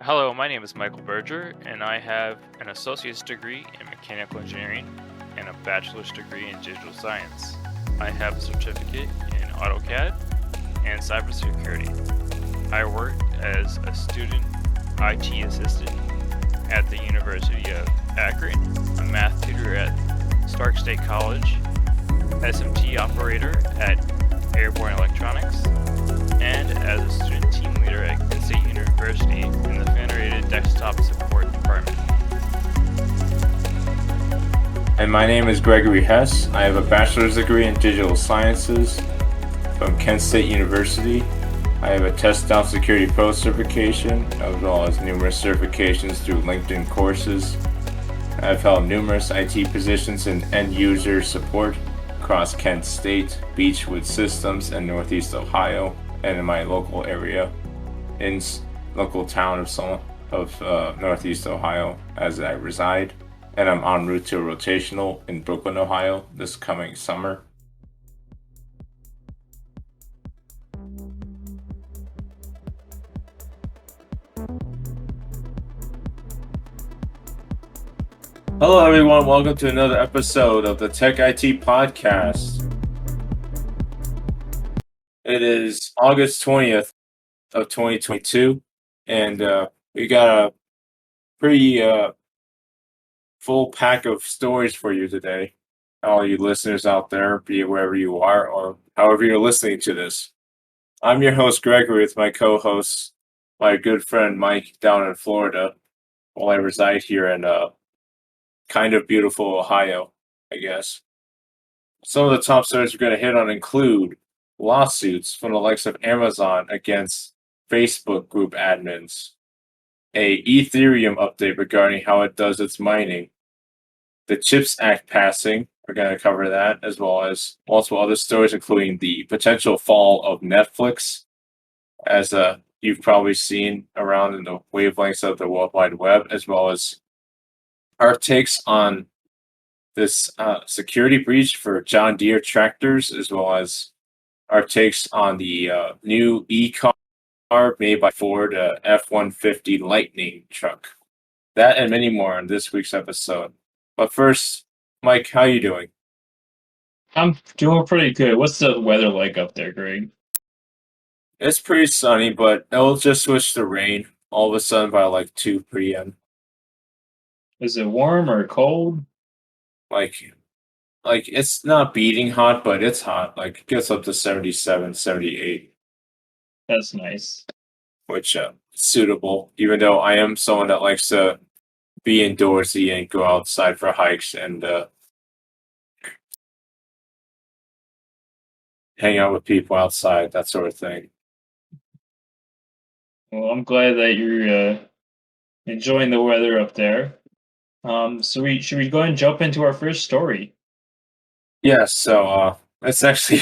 Hello, my name is Michael Berger, and I have an associate's degree in mechanical engineering and a bachelor's degree in digital science. I have a certificate in AutoCAD and cybersecurity. I worked as a student IT assistant at the University of Akron, a math tutor at Stark State College, SMT operator at Airborne Electronics, and as a student team leader at Kent State University in the Federated Desktop Support Department. And my name is Gregory Hess. I have a bachelor's degree in digital sciences from Kent State University. I have a Test Down Security Pro certification, as well as numerous certifications through LinkedIn courses. I've held numerous IT positions in end user support across Kent State, Beechwood Systems, and Northeast Ohio, and in my local area, in local town of Northeast Ohio, as I reside. And I'm en route to a rotational in Brooklyn, Ohio this coming summer. Hello, everyone. Welcome to another episode of the TechIT podcast. It is August 20th of 2022, and we got a pretty full pack of stories for you today. All you listeners out there, be it wherever you are or however you're listening to this. I'm your host, Gregory, with my co-host, my good friend Mike down in Florida, while I reside here in kind of beautiful Ohio, I guess. Some of the top stories we're going to hit on include lawsuits from the likes of Amazon against Facebook group admins, a Ethereum update regarding how it does its mining, the CHIPS Act passing, we're going to cover that, as well as multiple other stories, including the potential fall of Netflix, as you've probably seen around in the wavelengths of the World Wide Web, as well as our takes on this security breach for John Deere tractors, as well as our takes on the new e-car made by Ford, F-150 Lightning truck. That and many more in this week's episode. But first, Mike, how you doing? I'm doing pretty good. What's the weather like up there, Greg? It's pretty sunny, but it'll just switch to rain all of a sudden by like 2 p.m. Is it warm or cold? Like, like it's not beating hot, but it's hot. Like, it gets up to 77, 78, That's nice. which suitable, even though I am someone that likes to be indoorsy and go outside for hikes and hang out with people outside, that sort of thing. Well, I'm glad that you're enjoying the weather up there. So we should we go ahead and jump into our first story? Yeah, so it's actually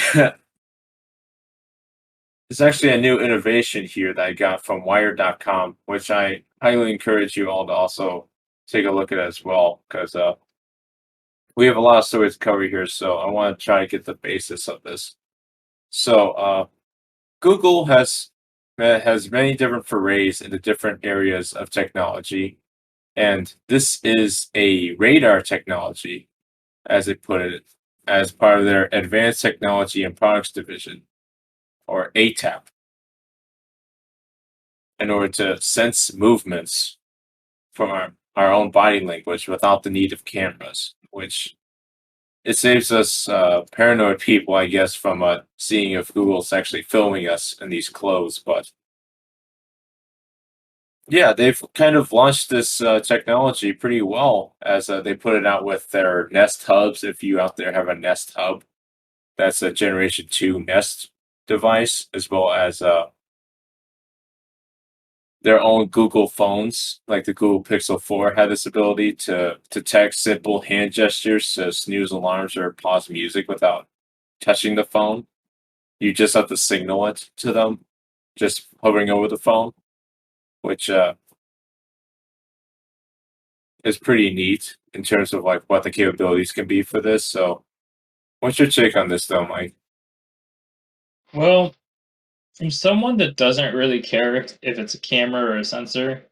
it's actually a new innovation here that I got from Wired.com, which I highly encourage you all to also take a look at as well, because we have a lot of stories to cover here, so I want to try to get the basis of this. So Google has many different forays into different areas of technology, and this is a radar technology, as they put it, as part of their Advanced Technology and Products Division, or ATAP, in order to sense movements from our own body language without the need of cameras, which it saves us paranoid people, I guess, from seeing if Google's actually filming us in these clothes. But yeah, they've kind of launched this technology pretty well, as they put it out with their Nest Hubs. If you out there have a Nest Hub, that's a Generation 2 Nest device, as well as their own Google phones, like the Google Pixel 4, had this ability to detect simple hand gestures to snooze alarms or pause music without touching the phone. You just have to signal it to them, just hovering over the phone, which is pretty neat in terms of like what the capabilities can be for this. So, what's your take on this, though, Mike? Well, from someone that doesn't really care if it's a camera or a sensor,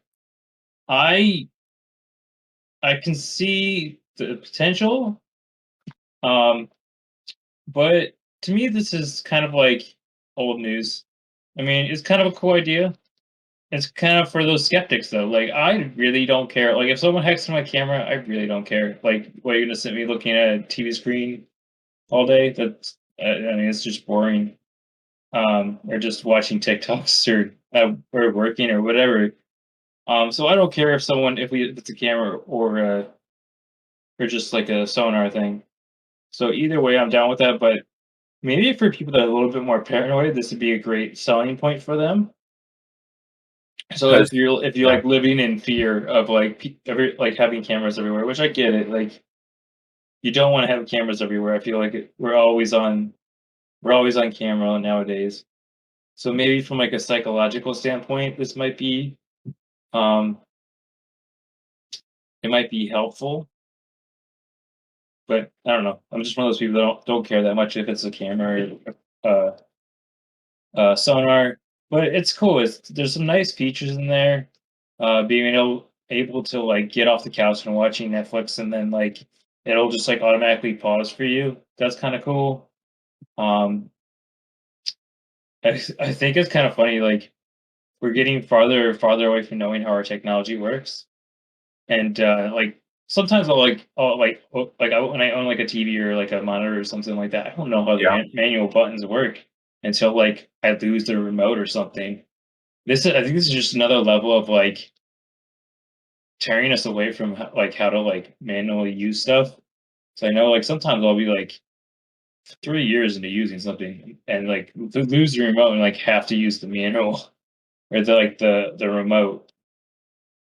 I I can see the potential, um, but to me, this is kind of like old news. I mean, it's kind of a cool idea. It's kind of for those skeptics, though. Like, I really don't care. Like, if someone hacks my camera, I really don't care. Like, what you're gonna sit me looking at a TV screen all day? That's, I mean, it's just boring. Or just watching TikToks or working or whatever. So I don't care if someone if it's a camera or just like a sonar thing. So either way, I'm down with that. But maybe for people that are a little bit more paranoid, this would be a great selling point for them. So Because if you're like living in fear of like like having cameras everywhere, which I get it, like you don't want to have cameras everywhere. I feel like we're always on camera nowadays. So maybe from like a psychological standpoint, this might be um it might be helpful. But I don't know. I'm just one of those people that don't care that much if it's a camera or sonar. But it's cool. There's some nice features in there. Being able to like get off the couch and watching Netflix and then like it'll just like automatically pause for you. That's kind of cool. Um, I think it's kind of funny. Like we're getting farther and farther away from knowing how our technology works. And like sometimes when I own like a TV or like a monitor or something like that, I don't know how the yeah, manual buttons work until like I lose the remote or something. I think this is just another level of like tearing us away from like how to like manually use stuff. So I know like sometimes I'll be like 3 years into using something and like lose the remote and like have to use the manual or the remote.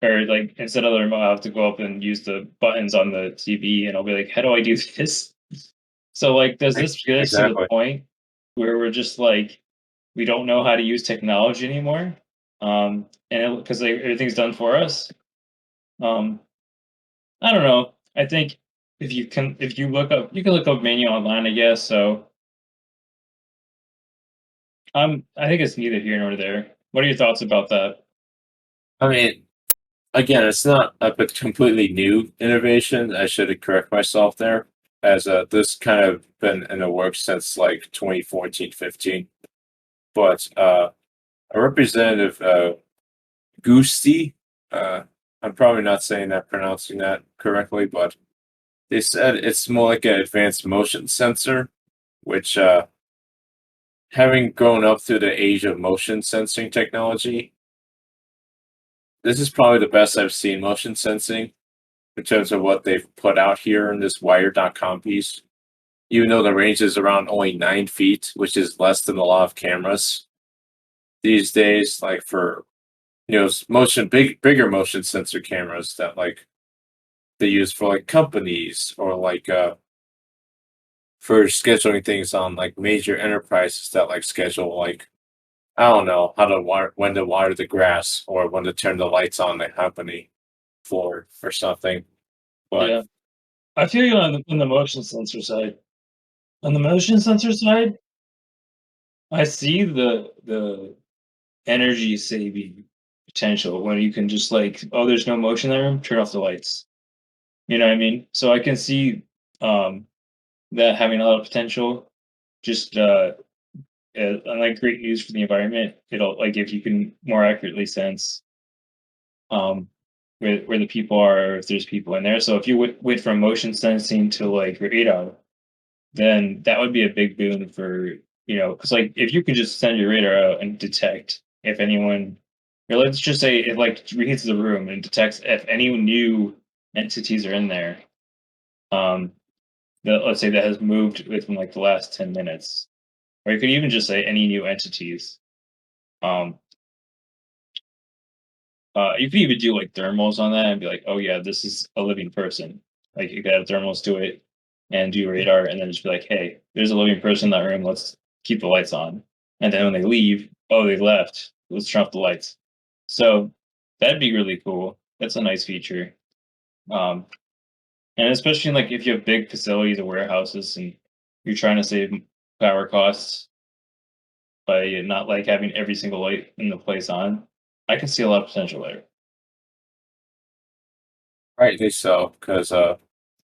Or like instead of the remote, I have to go up and use the buttons on the TV, and I'll be like, "How do I do this?" So like, does this get us to the exactly. point where we're just like we don't know how to use technology anymore? And because everything's done for us. Um, I don't know. I think if you look up, you can look up menu online, I guess. So I think it's neither here nor there. What are your thoughts about that? I mean, again, it's not a completely new innovation. I should correct myself there, as this kind of been in the works since like 2014, 15. But a representative, Gusti, I'm probably not saying that, pronouncing that correctly, but they said it's more like an advanced motion sensor, which, having grown up through the age of motion sensing technology, this is probably the best I've seen motion sensing in terms of what they've put out here in this Wired.com piece. Even though the range is around only 9 feet, which is less than a lot of cameras these days, like for bigger motion sensor cameras that like they use for like companies or like for scheduling things on like major enterprises that like schedule like I don't know how to wire when to water the grass or when to turn the lights on the company floor or something. But Yeah, I feel you on the motion sensor side. On the motion sensor side, I see the energy saving potential when you can just like, oh, there's no motion in the room, turn off the lights. You know what I mean? So I can see um that having a lot of potential. Just like great news for the environment. It'll like if you can more accurately sense um where the people are, or if there's people in there. So if you went from motion sensing to like radar, then that would be a big boon for because like if you could just send your radar out and detect if anyone, or let's just say it like reads the room and detects if any new entities are in there, um, that let's say that has moved within like the last 10 minutes, or you could even just say any new entities. Um, you could even do like thermals on that and be like, oh yeah, this is a living person. Like you could have thermals do it and do radar, and then just be like, hey, there's a living person in that room. Let's keep the lights on. And then when they leave, oh, they left. Let's turn off the lights. So that'd be really cool. That's a nice feature. Um, and especially like if you have big facilities or warehouses and you're trying to save power costs by not like having every single light in the place on, I can see a lot of potential there. Rightly so, because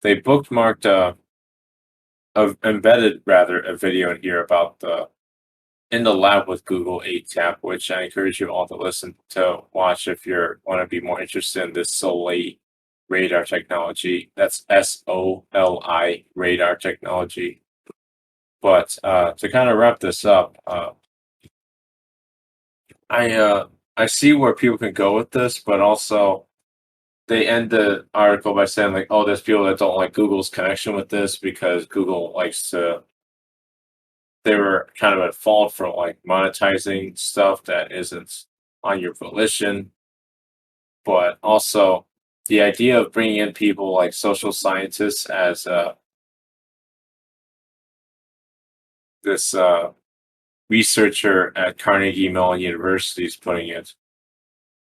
they bookmarked embedded rather a video in here about the in the lab with Google 8 tap, which I encourage you all to listen to watch if you want to be more interested in this Soleil radar technology. That's SOLI radar technology. But to kind of wrap this up, I see where people can go with this, but also they end the article by saying like, "Oh, there's people that don't like Google's connection with this because Google likes to." They were kind of at fault for like monetizing stuff that isn't on your volition, but also the idea of bringing in people like social scientists as this researcher at Carnegie Mellon University is putting it.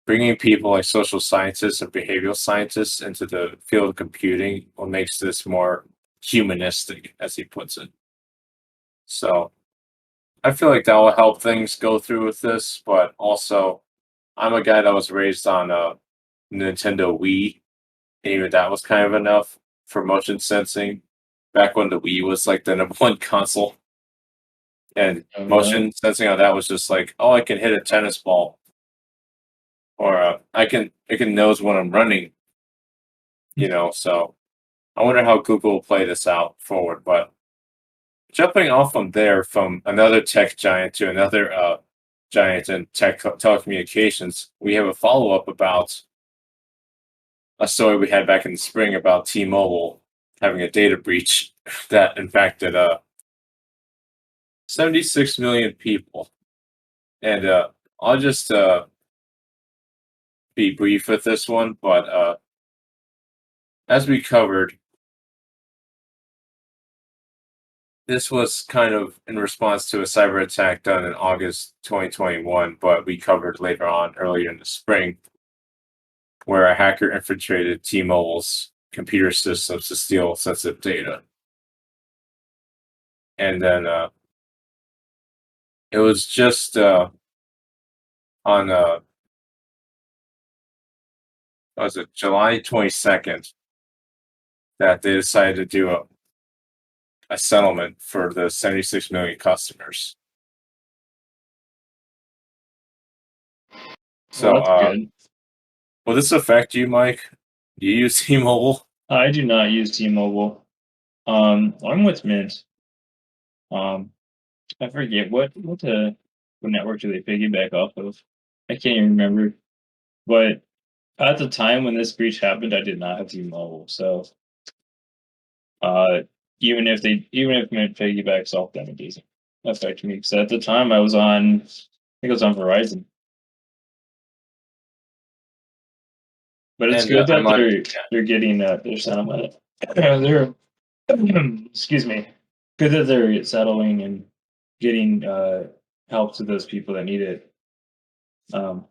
Bringing people like social scientists and behavioral scientists into the field of computing what makes this more humanistic, as he puts it. So I feel like that will help things go through with this, but also I'm a guy that was raised on a Nintendo Wii, and even that was kind of enough for motion sensing back when the Wii was like the number one console. And motion sensing on that was just like, oh, I can hit a tennis ball, or I can nose when I'm running, So I wonder how Google will play this out forward. But jumping off from there, from another tech giant to another giant in telecommunications, we have a follow up about a story we had back in the spring about T-Mobile having a data breach that infected 76 million people. And I'll just be brief with this one, but as we covered, this was kind of in response to a cyber attack done in August 2021, but we covered later on earlier in the spring, where a hacker infiltrated T-Mobile's computer systems to steal sensitive data. And then it was just on was it July 22nd that they decided to do a settlement for the 76 million customers. So, Well, that's good. will this affect you, Mike? Do you use T-Mobile? I do not use T-Mobile. I'm with Mint. I forget what network do they piggyback off of? I can't even remember. But at the time when this breach happened, I did not have T-Mobile. So uh, even if Mint piggybacks off them, it doesn't affect me. Because at the time I think it was on Verizon. But it's And good that I'm on. they're getting their settlement. They're excuse me. Good that they're settling and getting help to those people that need it. Um,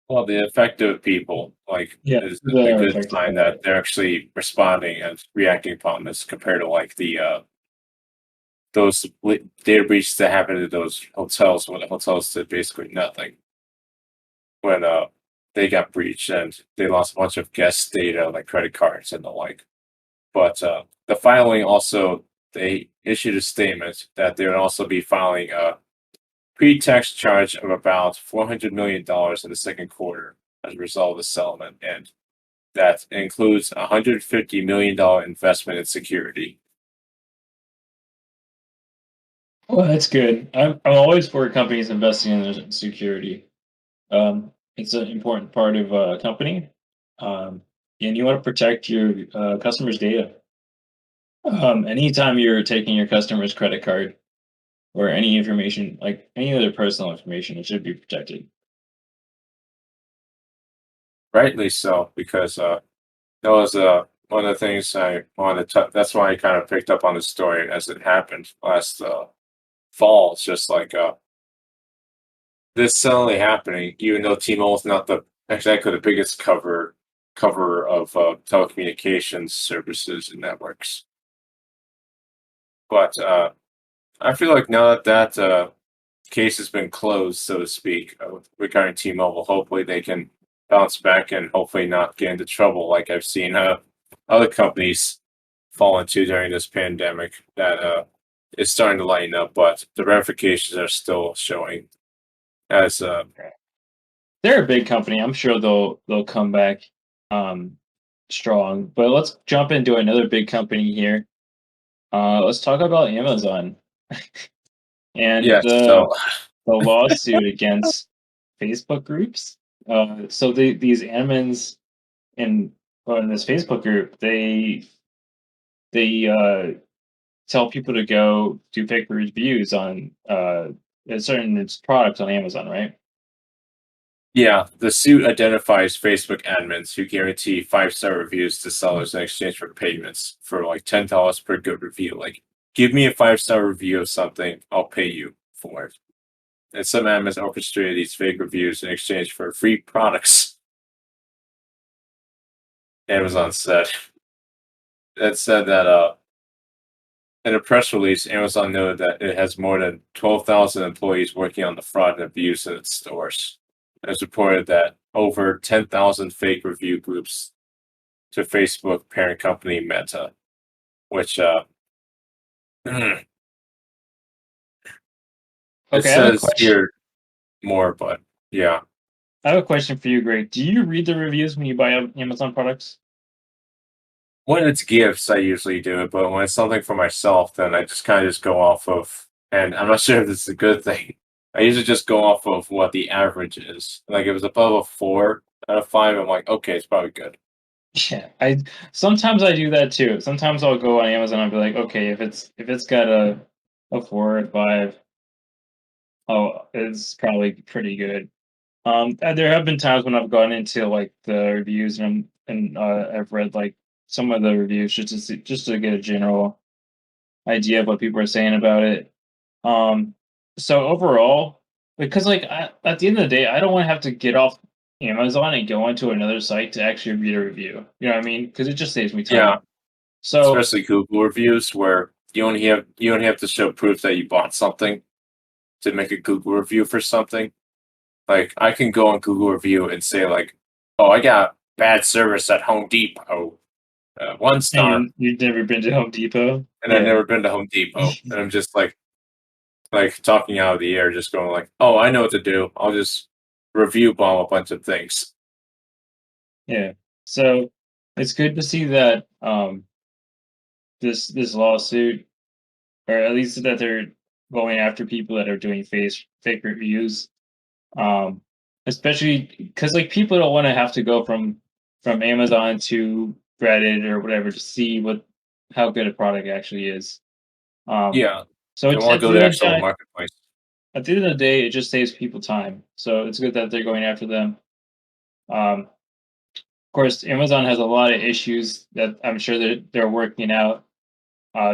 Well, the effective people, like, yeah, is they a are good affected by sign that they're actually responding and reacting upon this compared to like the those data breaches that happened at those hotels when the hotels did basically nothing when they got breached and they lost a bunch of guest data like credit cards and the like. But the filing also, they issued a statement that they would also be filing a pre-tax charge of about $400 million in the second quarter as a result of the settlement, and that includes a $150 million investment in security. Well, that's good. I'm always for companies investing in their security. It's an important part of a company, and you want to protect your customers' data. Anytime you're taking your customer's credit card or any information, like any other personal information, it should be protected. Rightly so, because that was one of the things I wanted to. That's why I kind of picked up on the story as it happened last fall. It's just like this suddenly happening, even though T-Mobile's not the exactly the biggest cover of telecommunications services and networks. But I feel like now that case has been closed, so to speak, regarding T-Mobile, hopefully they can bounce back and hopefully not get into trouble like I've seen other companies fall into during this pandemic that is starting to lighten up, but the ramifications are still showing as They're a big company. I'm sure they'll come back strong. But let's jump into another big company here. Let's talk about Amazon and yeah. So the lawsuit against Facebook groups. So these admins in this Facebook group, they tell people to go do fake reviews on a certain products on Amazon, right? yeah, the suit identifies Facebook admins who guarantee 5-star reviews to sellers in exchange for payments for like $10 per good review. Like, give me a 5-star review of something, I'll pay you for it. And some admins orchestrated these fake reviews in exchange for free products. Amazon said. That said that in a press release, Amazon noted that it has more than 12,000 employees working on the fraud and abuse in its stores. It was reported that over 10,000 fake review groups to Facebook parent company Meta, which it Okay, I have a says question. here more, but yeah. I have a question for you, Greg. Do you read the reviews when you buy Amazon products? When it's gifts, I usually do it, but when it's something for myself, then I just kind of just go off of, and I'm not sure if this is a good thing. I usually just go off of what the average is. Like if it was above a 4 out of 5, I'm like, okay, it's probably good. Yeah, I sometimes I do that too. Sometimes I'll go on Amazon and be like, okay, if it's got a 4 or 5, oh, it's probably pretty good. There have been times when I've gone into like the reviews and I've read like some of the reviews just to get a general idea of what people are saying about it. Um, so overall, because like at the end of the day, I don't want to have to get off Amazon and go onto another site to actually read a review. You know what I mean? Because it just saves me Yeah, time. So especially Google reviews where you only have to show proof that you bought something to make a Google review for something. Like I can go on Google review and say like, "Oh, I got bad service at Home Depot, 1 star," and you've never been to Home Depot? and I've Yeah. never been to Home Depot, and I'm just like talking out of the air, just going like, "Oh, I know what to do. I'll just review bomb a bunch of things." Yeah. So it's good to see that this lawsuit, or at least that they're going after people that are doing fake reviews. Um, Especially because like people don't want to have to go from Amazon to Reddit or whatever to see what how good a product actually is. Um, Yeah, so they it's want to at go the to end the of the actual day, marketplace. it just saves people time. So it's good that they're going after them. Of course, Amazon has a lot of issues that I'm sure that they're working out.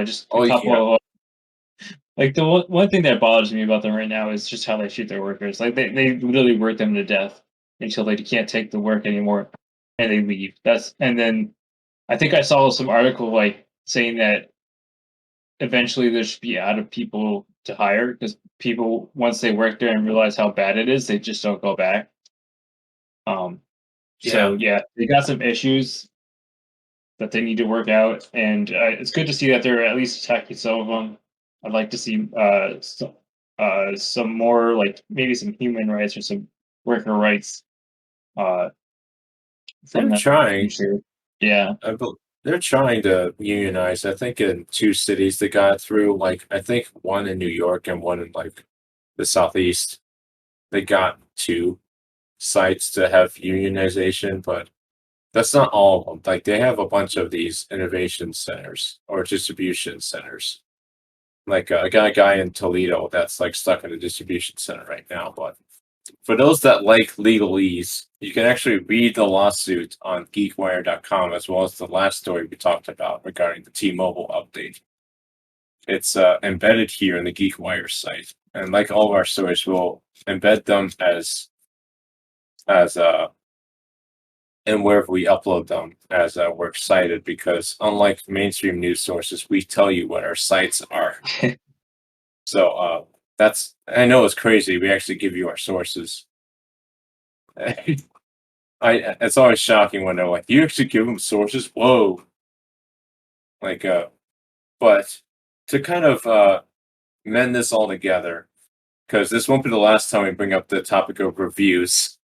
Just a Oh yeah, couple of like the one thing that bothers me about them right now is just how they treat their workers. Like they literally work them to death until they can't take the work anymore and they leave. And then I think I saw some article like saying that eventually there should be out of people to hire because people once they work there and realize how bad it is, they just don't go back. Um, so yeah. yeah, they got some issues that they need to work out, and it's good to see that they're at least attacking some of them. I'd like to see some more like maybe some human rights or some worker rights uh, from They're them in the trying. future. Yeah, They're trying to unionize. I think in 2 cities they got through. Like I think one in New York and one in like the southeast. They got 2 sites to have unionization, but that's not all of them. Like they have a bunch of these innovation centers or distribution centers. Like I got a guy in Toledo that's like stuck in a distribution center right now. But for those that like legalese, you can actually read the lawsuit on geekwire.com as well as the last story we talked about regarding the T-Mobile update. It's embedded here in the GeekWire site, and like all of our stories, we'll embed them as and wherever we upload them as we're cited, because unlike mainstream news sources, we tell you what our sites are. So that's, I know it's crazy. We actually give you our sources. it's always shocking when they're like, you actually give them sources. Whoa, like but to kind of mend this all together, because this won't be the last time we bring up the topic of reviews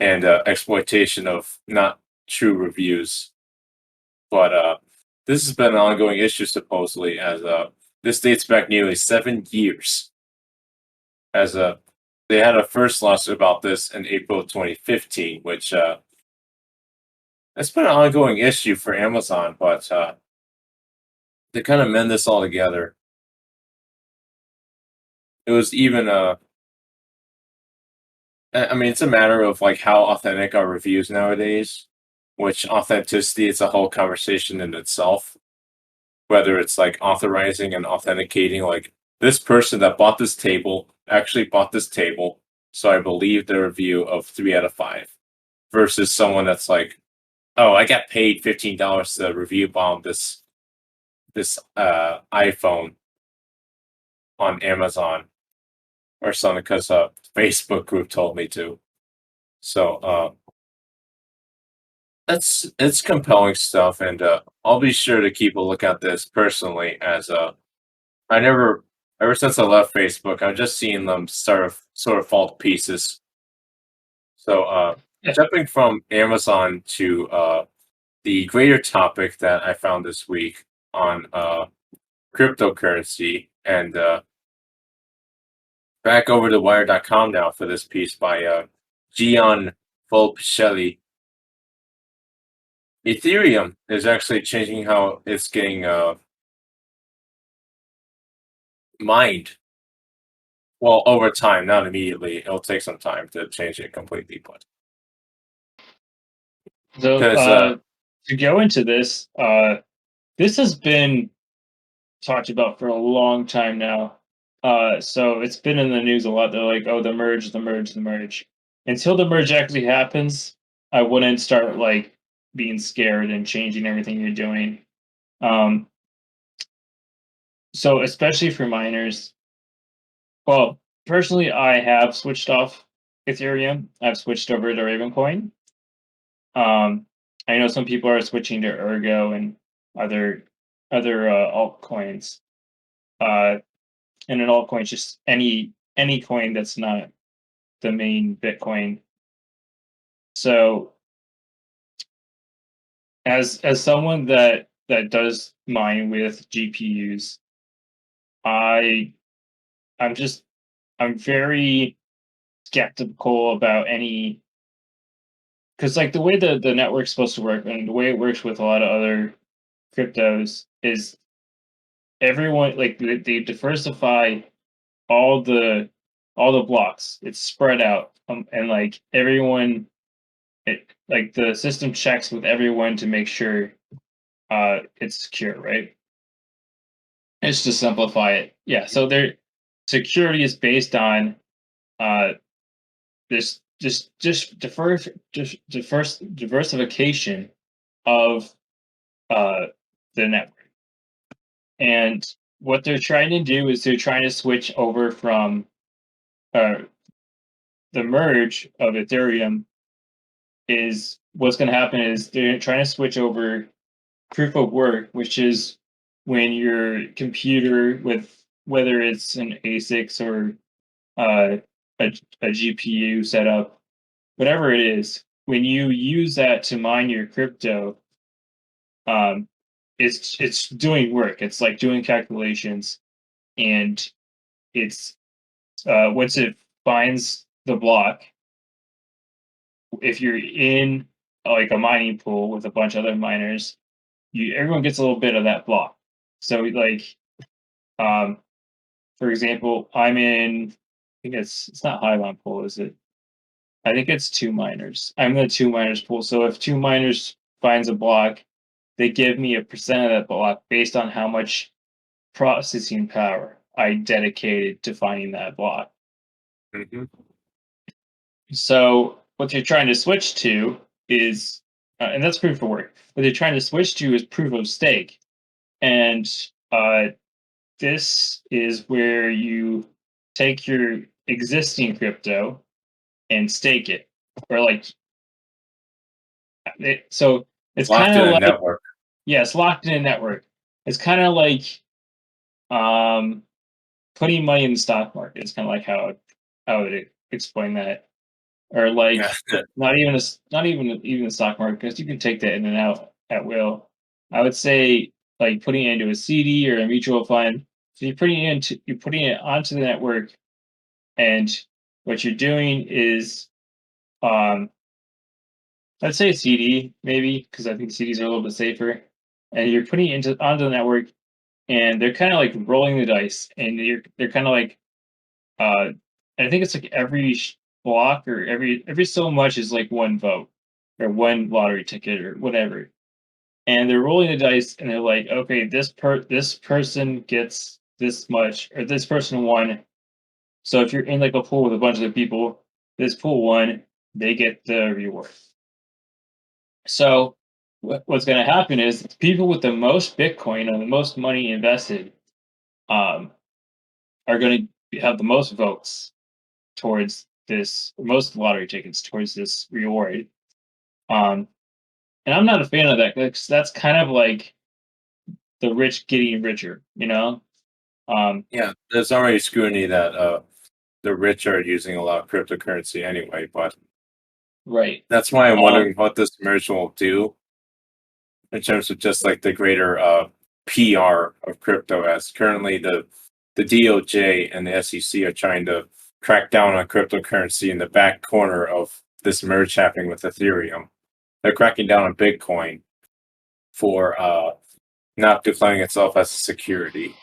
and exploitation of not true reviews. But this has been an ongoing issue supposedly, as this dates back nearly 7 years. As they had a first lawsuit about this in April 2015, which it's been an ongoing issue for Amazon, but to kind of mend this all together, it was even I mean, it's a matter of like how authentic are reviews nowadays, which authenticity is a whole conversation in itself. Whether it's like authorizing and authenticating, like this person that bought this table actually bought this table, so I believe the review of 3 out of 5, versus someone that's like, oh, I got paid $15 to review bomb this iPhone on Amazon or something because a Facebook group told me to. So it's compelling stuff, and I'll be sure to keep a look at this personally. As I never, ever since I left Facebook, I've just seen them sort of fall to pieces. So Yeah. jumping from Amazon to the greater topic that I found this week on cryptocurrency, and back over to Wire.com now for this piece by Gian Volpicelli. Ethereum is actually changing how it's getting mined. Well, over time, not immediately. It'll take some time to change it completely, but So because to go into this, this has been talked about for a long time now. So it's been in the news a lot. They're like, "Oh, the merge, the merge, the merge." Until the merge actually happens, I wouldn't start like being scared and changing everything you're doing. Um, so especially for miners, well, personally, I have switched off Ethereum. I've switched over to Ravencoin. I know some people are switching to Ergo and other altcoins. Uh, and an altcoin just any coin that's not the main Bitcoin. So as someone that does mine with GPUs, I I'm just I'm very skeptical about any, because like the way the network's supposed to work and the way it works with a lot of other cryptos is everyone like they diversify all the all the blocks. It's spread out, and like everyone, like the system checks with everyone to make sure it's secure, right? It's to simplify it. Yeah. So their security is based on uh this just diversification of uh the network. And what they're trying to do is they're trying to switch over from uh the merge of Ethereum. Is what's going to happen is they're trying to switch over proof of work, which is when your computer, with whether it's an ASICs or uh, a GPU setup, whatever it is, when you use that to mine your crypto, um, it's doing work. It's like doing calculations, and it's once it finds the block, if you're in like a mining pool with a bunch of other miners, you everyone gets a little bit of that block. So like um for example, I'm in, I think it's not Highline pool, is it? I think it's two miners. I'm in the two miners pool. So if two miners finds a block, they give me a percent of that block based on how much processing power I dedicated to finding that block. mhm. So what they're trying to switch to is, and that's proof of work. What they're trying to switch to is proof of stake, and uh, this is where you take your existing crypto and stake it, or like So it's Locked kind in of a like, network. yeah, it's locked in a network. It's kind of like putting money in the stock market. It's kind of like how I would explain that, or like Yeah. not even the stock market, because you can take that in and out at will. I would say like putting it into a CD or a mutual fund. So you're putting it onto the network, and what you're doing is um let's say a CD maybe, because I think CDs are a little bit safer, and you're putting it into onto the network, and they're kind of like rolling the dice, and they're kind of like uh I think it's like every block, or every so much is like one vote or one lottery ticket or whatever, and they're rolling the dice, and they're like, okay, this person gets this much, or this person won. So if you're in like a pool with a bunch of people, this pool won, they get the reward. So what's going to happen is people with the most Bitcoin and the most money invested um, are going to have the most votes towards this, most lottery tickets towards this reward. Um, and I'm not a fan of that, because that's kind of like the rich getting richer, you know? Um, Yeah, there's already scrutiny that the rich are using a lot of cryptocurrency anyway, but right. that's why I'm Um, wondering what this merge will do in terms of just like the greater PR of crypto. As currently the DOJ and the SEC are trying to crack down on cryptocurrency in the back corner of this merge happening with Ethereum. They're cracking down on Bitcoin for not declaring itself as a security.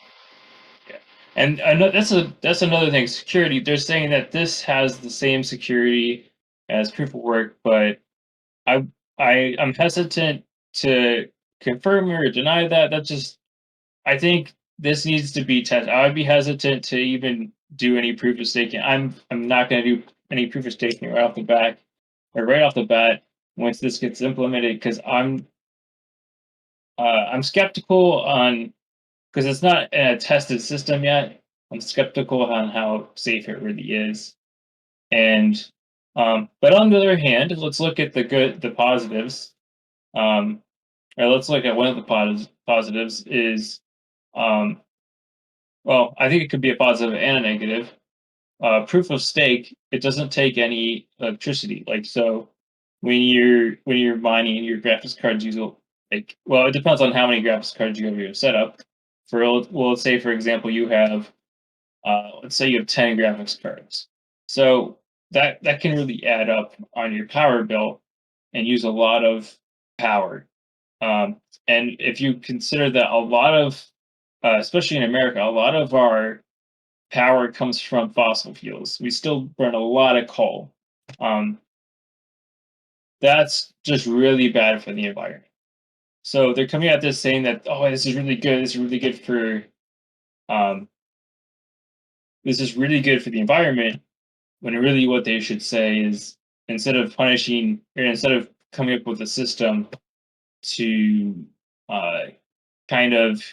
yeah. And I know that's another thing. Security. They're saying that this has the same security as proof of work, but I I'm hesitant to confirm or deny that. That's just, I think this needs to be tested. I would be hesitant to even do any proof of staking. I'm not going to do any proof of staking right off the bat, or right off the bat once this gets implemented, because I'm skeptical on, because it's not a tested system yet. I'm skeptical on how safe it really is. And but on the other hand, let's look at the positives. Um, or let's look at one of the positives is, um, well, I think it could be a positive and a negative. Proof of stake, it doesn't take any electricity. Like, so when you're mining, your graphics cards use like, well, it depends on how many graphics cards you have in your setup. Well, let's say for example you have let's say you have 10 graphics cards. So that can really add up on your power bill and use a lot of power. And if you consider that a lot of, especially in America, a lot of our power comes from fossil fuels. We still burn a lot of coal. Um, that's just really bad for the environment. So they're coming at this saying that, oh, this is really good. This is really good for, um, this is really good for the environment. When really what they should say is, instead of punishing, or instead of coming up with a system to uh, kind of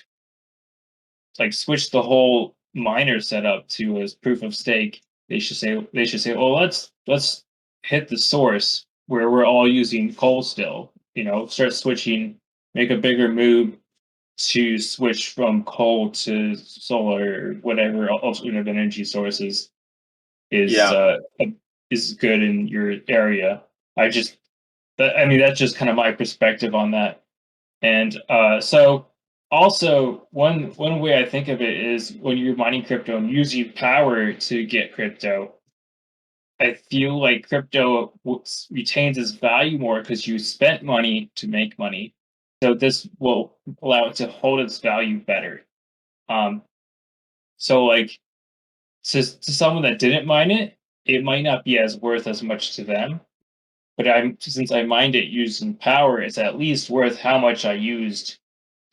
like switch the whole miner setup to as proof of stake, they should say, well, let's hit the source where we're all using coal still. You know, start switching, make a bigger move to switch from coal to solar or whatever alternative energy sources is Yeah, uh is good in your area. I mean, that's just kind of my perspective on that. And so also one way I think of it is, when you're mining crypto and using power to get crypto, I feel like crypto retains its value more because you spent money to make money. So this will allow it to hold its value better. Um, so like, to someone that didn't mine it, it might not be as worth as much to them. But since I mined it using power, it's at least worth how much I used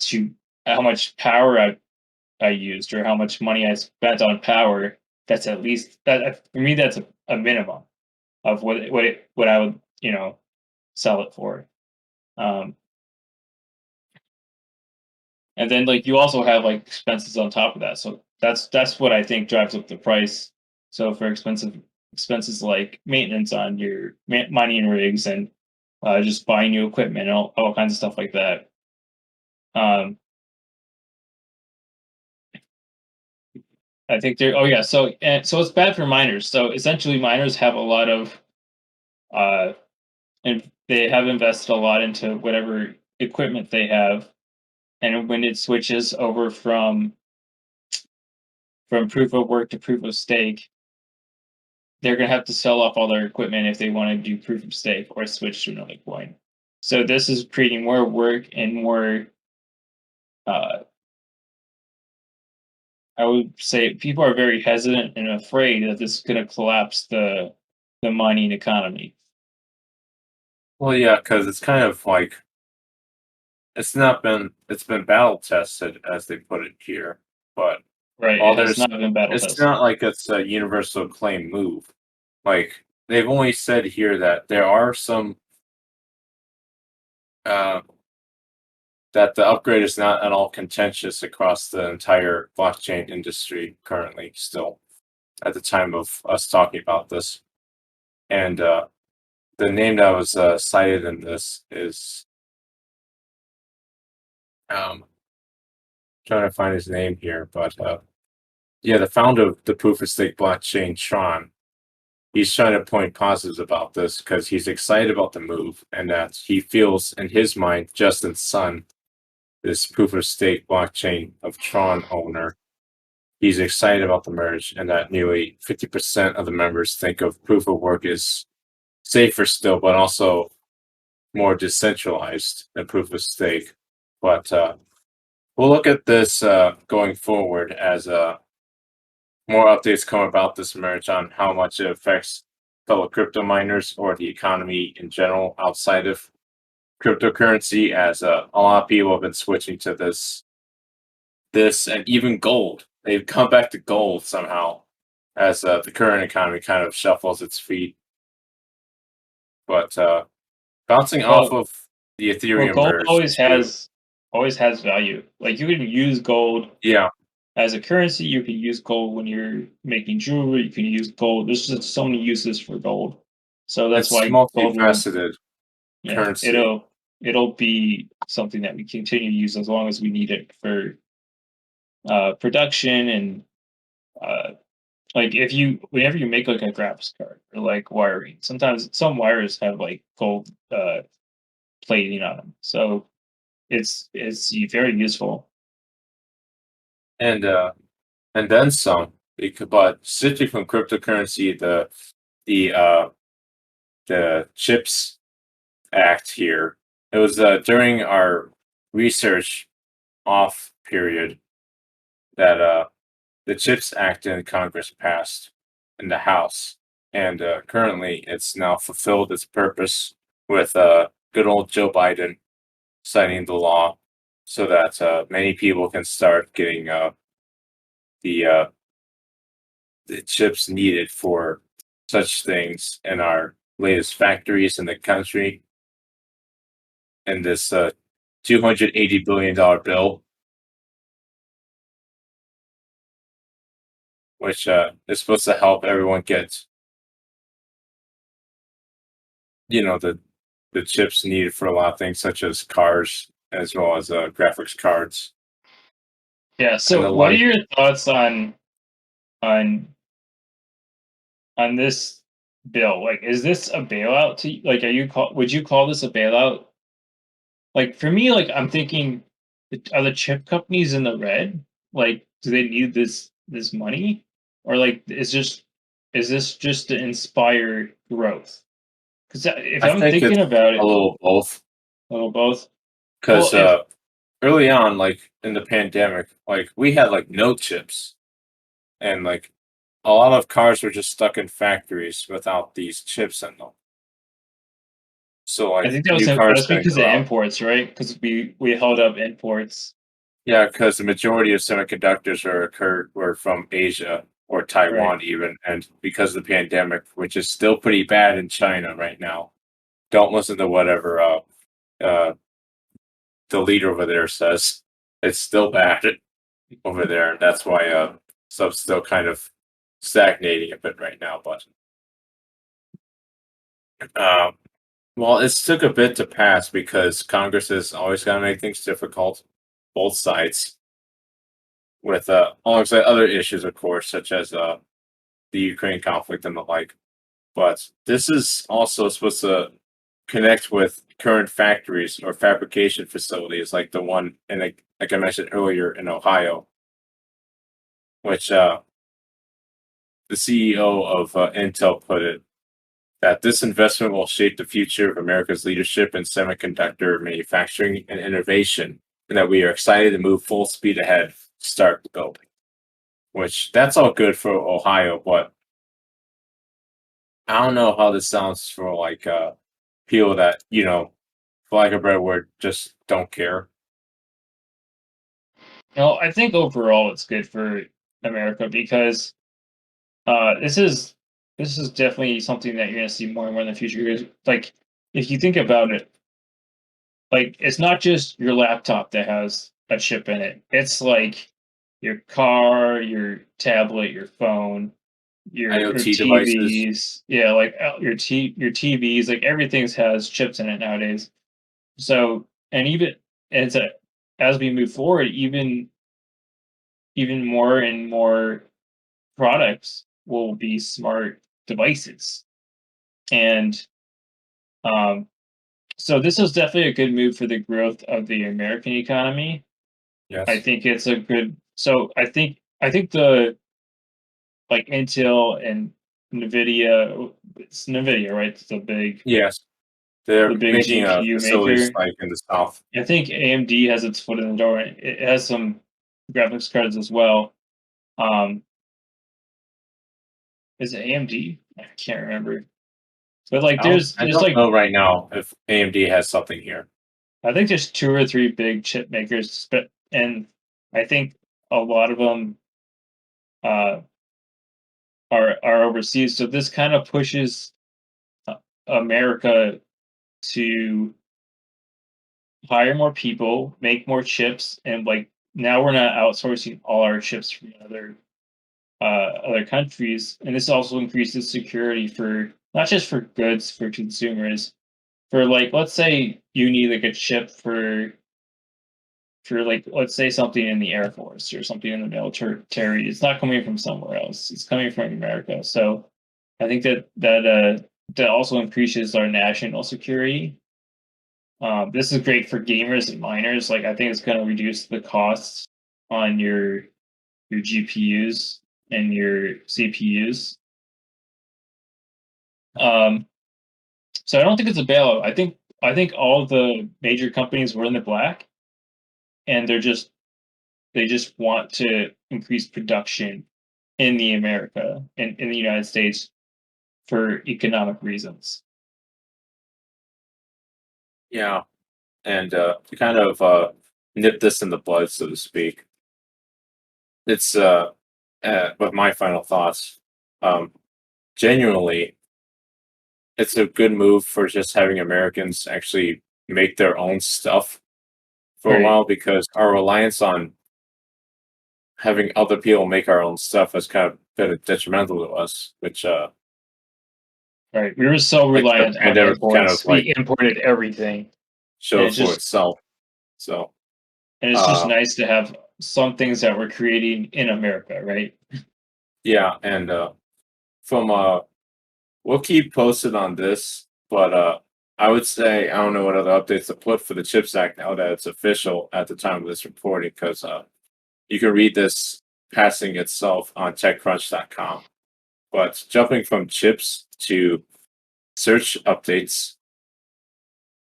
to how much power I used, or how much money I spent on power. That's at least that, for me, that's a minimum of what I would, sell it for. Um, and then like you also have like expenses on top of that. So that's what I think drives up the price. So for expenses like maintenance on your mining rigs, and just buying new equipment, and all kinds of stuff like that. I think they're. Oh yeah, so it's bad for miners. So essentially, miners have a lot of, and they have invested a lot into whatever equipment they have, and when it switches over from proof of work to proof of stake, they're gonna have to sell off all their equipment if they want to do proof of stake or switch to another coin. So this is creating more work and more. Uh, I would say people are very hesitant and afraid that this is going to collapse the mining economy. Well, yeah, because it's kind of like it's been battle tested as they put it here, but Right? all It has there's not been battle it's tested. not like it's a universal claim move. Like they've only said here that there are some uh, that the upgrade is not at all contentious across the entire blockchain industry currently. Still, at the time of us talking about this, and the name that was cited in this is trying to find his name here, but yeah, the founder of the proof of stake blockchain, Tron. He's trying to point positives about this because he's excited about the move and that he feels in his mind, Justin Sun, this proof of stake blockchain of Tron owner, he's excited about the merge and that nearly 50% of the members think of proof of work as safer still, but also more decentralized than proof of stake. But we'll look at this going forward as more updates come about this merge on how much it affects fellow crypto miners or the economy in general outside of cryptocurrency, as a lot of people have been switching to this and even gold. They've come back to gold somehow as the current economy kind of shuffles its feet. But bouncing off Well, of the well, Ethereum gold merge too. always has value. Like you can use gold Yeah, as a currency. You can use gold when you're making jewelry. You can use gold. There's just so many uses for gold. So that's it's why gold will. multifaceted Yeah, currency. it'll be something that we continue to use as long as we need it for production and uh, like if you whenever you make like a graphics card or like wiring, sometimes some wires have like gold plating on them, so it's very useful. And then some. But specifically from cryptocurrency, the uh, the Chips Act here. It was during our research off period that the Chips Act in Congress passed in the House, and currently it's now fulfilled its purpose with good old Joe Biden signing the law, so that many people can start getting the uh, the chips needed for such things in our latest factories in the country. And this $280 billion bill, which is supposed to help everyone get, the chips needed for a lot of things, such as cars as well as graphics cards Yeah. and So, the what are like. your thoughts on on this bill? Like, is this a bailout? To like, would you call this a bailout? Like for me, like I'm thinking, are the chip companies in the red? Like, do they need this money, or like is this just to inspire growth? Because if I I'm think thinking it's about a it, little both, a little both. Well, because if early on, like in the pandemic, like we had like no chips, and like a lot of cars were just stuck in factories without these chips in them. So I like think new that cars was couldn't because of go out. imports, right? Because we held up imports, Yeah, because the majority of semiconductors were from Asia or right? Taiwan even, and because of the pandemic, which is still pretty bad in China right now. Don't listen to whatever uh the leader over there says. It's still bad over there. That's why stuff's still kind of stagnating a bit right now. But um Well, it took a bit to pass because Congress has always got to make things difficult, both sides, with alongside other issues, of course, such as the Ukraine conflict and the like. But this is also supposed to connect with current factories or fabrication facilities, like the one in, like I mentioned earlier, in Ohio, which the CEO of Intel put it that this investment will shape the future of America's leadership in semiconductor manufacturing and innovation, and that we are excited to move full speed ahead to start the building. Which that's all good for Ohio, but I don't know how this sounds for like people that for lack of a better word, just don't care. No, I think overall it's good for America because this is definitely something that you're gonna see more and more in the future. Because, like, if you think about it, like it's not just your laptop that has a chip in it. It's like your car, your tablet, your phone, your IoT devices, TVs. Yeah, like your TVs, like everything's has chips in it nowadays. So, and even as as we move forward, even more and more products will be smart devices. And um, so this is definitely a good move for the growth of the American economy. I yes, think it's a good. So I think the like Intel and Nvidia, it's Nvidia, right? It's yes, they're the big making GPU facilities maker. like in the south. I think AMD has its foot in the door. It has some graphics cards as well. Um, is it AMD? I can't remember. But like, I there's don't like know right now if AMD has something here. I think there's two or three big chip makers, but and I think a lot of them uh, are overseas. So this kind of pushes America to hire more people, make more chips, and like now we're not outsourcing all our chips from other countries, and this also increases security for not just for goods for consumers. For like, let's say you need like a chip for like let's say something in the Air Force or something in the military, it's not coming from somewhere else. It's coming from America. So I think that also increases our national security. This is great for gamers and miners. Like I think it's going to reduce the costs on your GPUs and your CPUs. Um, so I don't think it's a bailout. I think all the major companies were in the black, and they just want to increase production in the America in the United States for economic reasons. Yeah, and to kind of nip this in the bud, so to speak, it's but my final thoughts. Um, Genuinely, it's a good move for just having Americans actually make their own stuff for a Right, while because our reliance on having other people make our own stuff has kind of been detrimental to us, which right. We were so like the reliant on pandemic kind of imports. like We imported everything, and showed for itself. So it's just uh nice to have some things that we're creating in America, right? yeah, and from we'll keep posted on this, but I would say I don't know what other updates to put for the CHIPS Act now that it's official at the time of this recording because you can read this passing itself on TechCrunch.com. But jumping from chips to search updates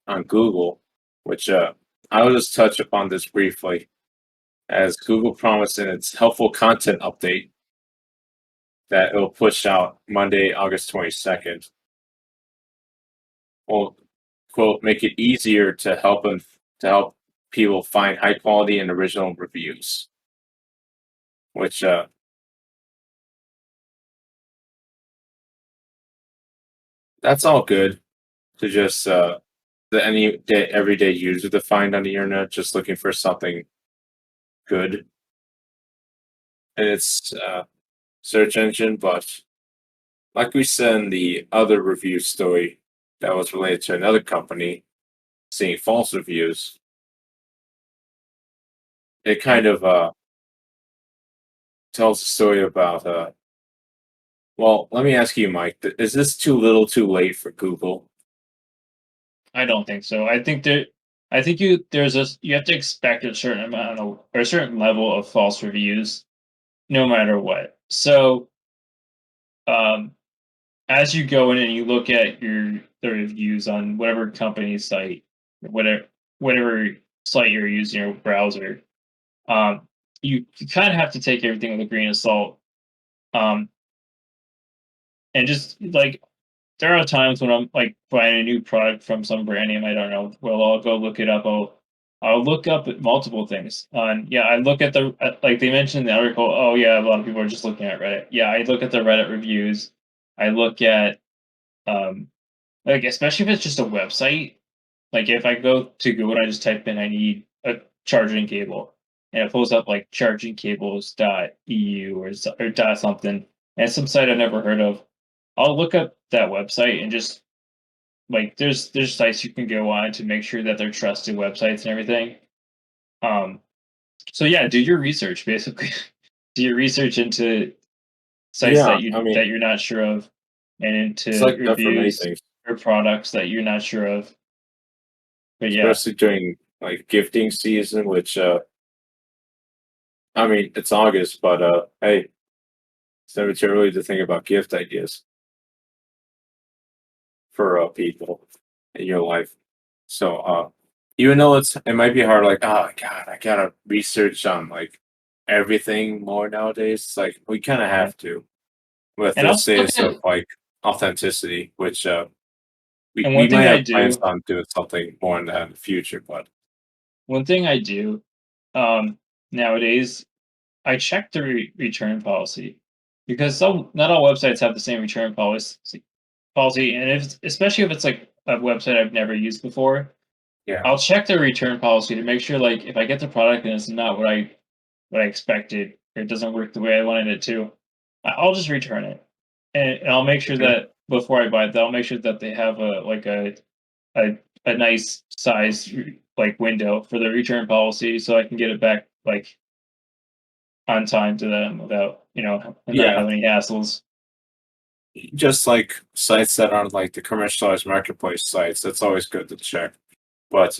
on Google, which I will just touch upon this briefly, as Google promised in its helpful content update that it will push out Monday, August 22nd. Will quote make it easier to help people find high quality and original reviews, which that's all good to just the everyday user to find on the internet, just looking for something good in its search engine. But like we said in the other review story, that was related to another company seeing false reviews. It kind of tells a story about. Well, let me ask you, Mike. Is this too little, too late for Google? I don't think so. I think you have to expect a certain amount of or a certain level of false reviews, no matter what. So, um, as you go in and you look at the reviews on whatever company's site, whatever site you're using your browser, um, you kind of have to take everything with a grain of salt. Um, and just like there are times when I'm like buying a new product from some brand name I don't know. Well, I'll go look it up. I'll look up at multiple things. Yeah, I look at like they mentioned in the article. Oh yeah, a lot of people are just looking at Reddit. Yeah, I look at the Reddit reviews. I look at um like especially if it's just a website. Like if I go to Google and I just type in I need a charging cable, and it pulls up like chargingcables.eu or dot something, and it's some site I've never heard of. I'll look up that website and just like there's sites you can go on to make sure that they're trusted websites and everything. Um, so yeah, do your research basically. Do your research into sites Yeah, I mean, that you're not sure of, and it's into like that for many reviews things, or products that you're not sure of. But yeah, especially during like gifting season, which I mean, it's August, but hey, it's never too early to think about gift ideas for people in your life. So even though it might be hard, like, oh God, I gotta research on like everything more nowadays. It's like we kind of yeah. have to with And the also look status at of like authenticity, which and we one might thing I have plans do, on doing something more in that in the future, but one thing I do, um, nowadays I check the return policy because not all websites have the same return policy, and if especially if it's like a website I've never used before, yeah, I'll check the return policy to make sure like if I get the product and it's not what I expected, or it doesn't work the way I wanted it to, I'll just return it, and I'll make sure okay, that before I buy it, I'll make sure that they have a a nice size like window for the return policy so I can get it back like on time to them without and not yeah, have any hassles. just like sites that aren't like the commercialized marketplace sites. That's always good to check. But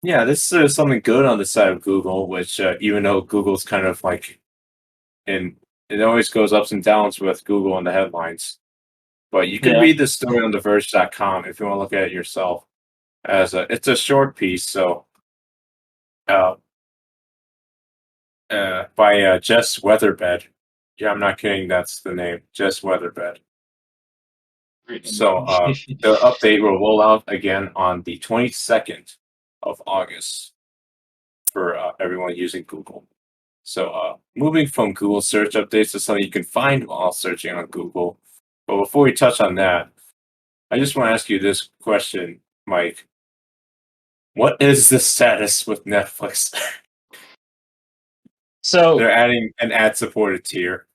yeah, this is something good on the side of Google, which even though Google's kind of like and it always goes ups and downs with Google in the headlines. But you can Yeah. read this story on TheVerge.com if you want to look at it yourself. It's a short piece, so uh, by Jess Weatherbed. Yeah, I'm not kidding. That's the name, Jess Weatherbed. So the update will roll out again on the 22nd of August for everyone using Google. So moving from Google search updates to something you can find while searching on Google. But before we touch on that, I just want to ask you this question, Mike. What is the status with Netflix? So They're adding an ad-supported tier.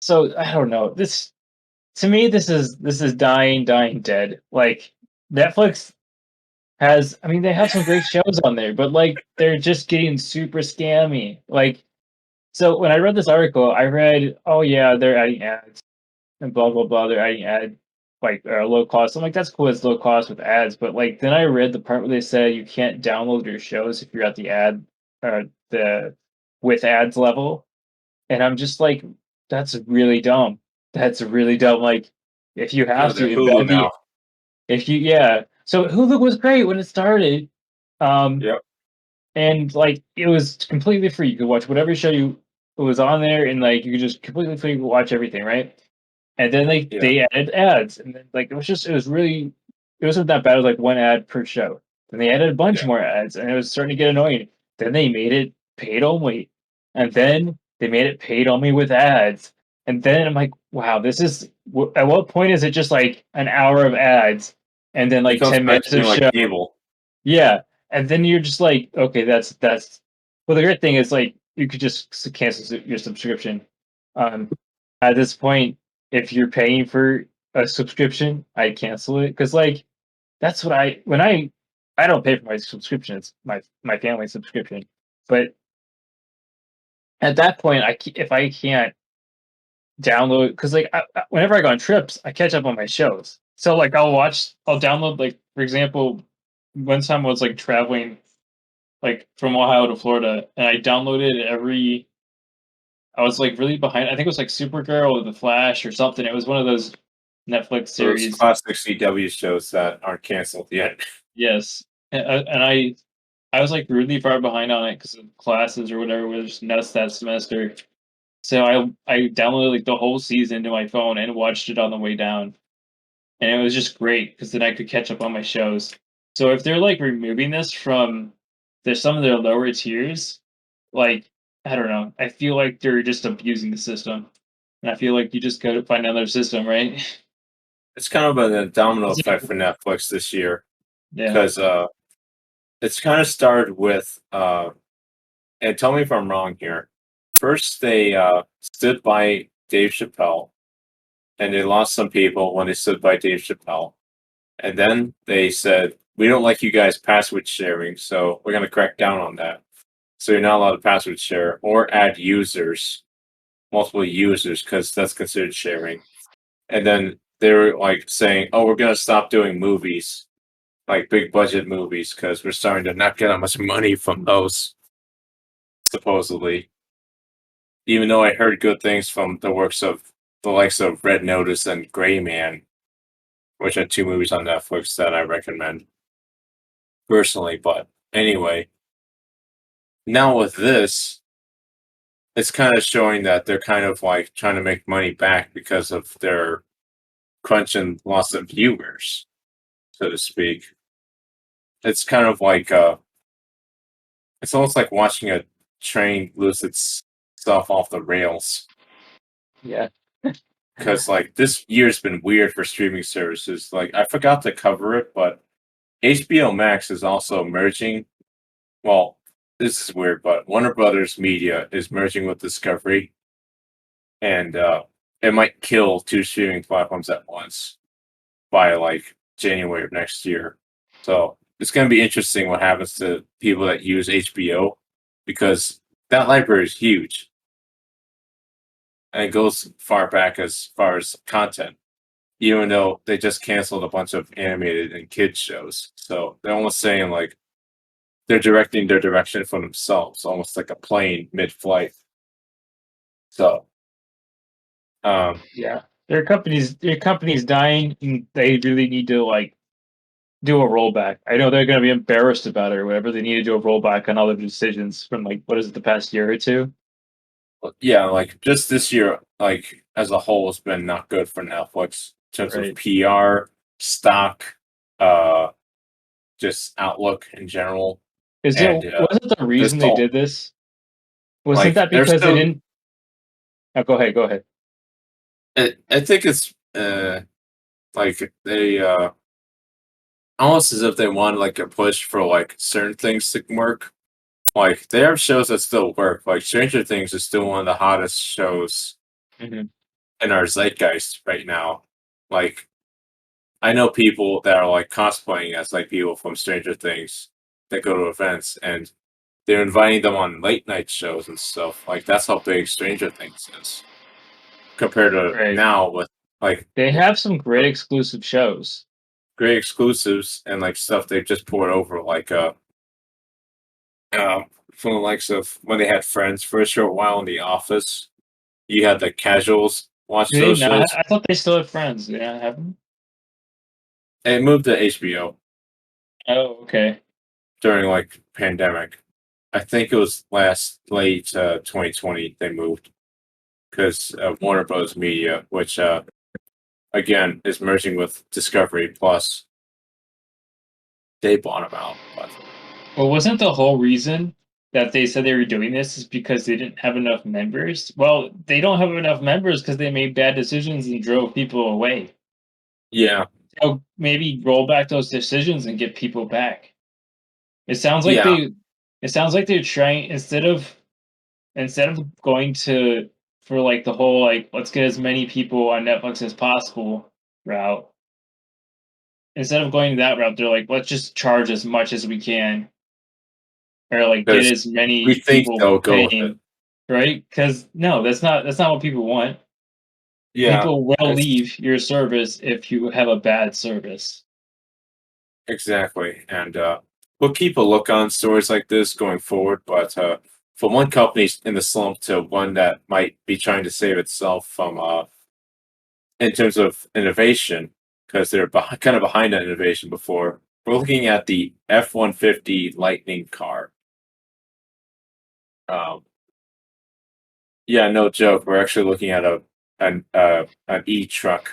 so I don't know. This to me this is dying dead. Like Netflix has I mean they have some great shows on there, but like they're just getting super scammy. Like so when I read this article, I read, oh yeah, they're adding ads and blah blah blah. They're adding ad like low cost. I'm like, that's cool. It's low cost with ads, but like then I read the part where they said you can't download your shows if you're at the ad the with ads level, and I'm just like, that's really dumb. That's really dumb. Like, if you You know, have to they're Hulu embed the now. if you yeah. So Hulu was great when it started. Um, Yep. and like it was completely free. You could watch whatever show you it was on there, and like you could just completely free watch everything, right? And then Yeah. they added ads, and then like it was really it wasn't that bad. It was like one ad per show. Then they added a bunch Yeah. more ads, and it was starting to get annoying. Then they made it paid only, and then they made it paid only with ads. And then I'm like, wow, this is at what point is it just like an hour of ads, and then It like comes 10 back to minutes of being like show? cable. Yeah, and then you're just like, okay, that's. Well, the great thing is like you could just cancel your subscription. Um, at this point, if you're paying for a subscription, I cancel it because like that's what I don't pay for my subscription. It's my family subscription, but at that point, if I can't download because like whenever I go on trips, I catch up on my shows. So like I'll download like for example, one time I was like traveling like from Ohio to Florida, and I downloaded every. I was like really behind. I think it was like Supergirl or The Flash or something. It was one of those Netflix Those series. classic CW shows that aren't canceled yet. Yes, and I was like really far behind on it because of classes or whatever was nuts that semester. So I downloaded like the whole season to my phone and watched it on the way down, and it was just great because then I could catch up on my shows. So if they're like removing this from there's some of their lower tiers, like I don't know, I feel like they're just abusing the system, and I feel like you just go to find another system, right? It's kind of a domino effect for Netflix this year Yeah. because it's kind of started with and tell me if I'm wrong here. First, they stood by Dave Chappelle, and they lost some people when they stood by Dave Chappelle. And then they said, "We don't like you guys password sharing, so we're going to crack down on that. So you're not allowed to password share or add users, multiple users, because that's considered sharing." And then they were like saying, "Oh, we're going to stop doing movies, like big budget movies, because we're starting to not get that much money from those." Supposedly, even though I heard good things from the works of the likes of Red Notice and Gray Man, which are two movies on Netflix that I recommend personally. But anyway, now with this, it's kind of showing that they're kind of like trying to make money back because of their crunch and loss of viewers, so to speak. It's kind of like it's almost like watching a train lose itself off the rails. Yeah. Because like this year's been weird for streaming services. Like I forgot to cover it, but HBO Max is also merging. Well, this is weird, but Warner Brothers Media is merging with Discovery, and it might kill two streaming platforms at once by like January of next year. So it's going to be interesting what happens to people that use HBO because that library is huge and it goes far back as far as content. Even though they just canceled a bunch of animated and kids shows, so they're almost saying like they're directing their direction for themselves, almost like a plane mid-flight. So, Yeah. Their company's dying and they really need to like do a rollback. I know they're gonna be embarrassed about it or whatever. They need to do a rollback on all their decisions from like what is it, the past year or two? yeah, like just this year, like as a whole, has been not good for Netflix in terms of Right. PR, stock, uh, just outlook in general, Is it and wasn't the this reason they all did this? Wasn't like that they're because they still. didn't oh, go ahead, go ahead. I think it's like they almost as if they want like a push for like certain things to work. Like they have shows that still work. Like Stranger Things is still one of the hottest shows Mhm. in our zeitgeist right now. Like I know people that are like cosplaying as like people from Stranger Things that go to events and they're inviting them on late night shows and stuff. Like that's how big Stranger Things is compared to Right. now with like They have some great exclusive shows. great exclusives and like stuff they've just poured over like uh, from the likes of when they had Friends for a short while in The Office. You had the casuals watch Do they those not? shows. I thought they still had Friends. Do they not have them? It moved to HBO Oh, okay. during like pandemic. I think it was last late 2020 they moved because Warner Bros. Media, which again is merging with Discovery Plus, they bought them out. But Well, wasn't the whole reason that they said they were doing this is because they didn't have enough members? Well, they don't have enough members because they made bad decisions and drove people away. yeah, So maybe roll back those decisions and get people back. It sounds like yeah, they it sounds like they're trying instead of going to for like the whole like let's get as many people on Netflix as possible. route. Instead of going that route, they're like, let's just charge as much as we can, or like get Because as many we think people they'll go with it. paying, right? Because no, that's not what people want. Yeah, People will it's leave your service if you have a bad service. exactly. And we'll keep a look on stories like this going forward. But from one company in the slump to one that might be trying to save itself from in terms of innovation, because they're kind of behind on innovation before. We're looking at the F-150 Lightning car. Um, yeah, no joke. We're actually looking at an e-truck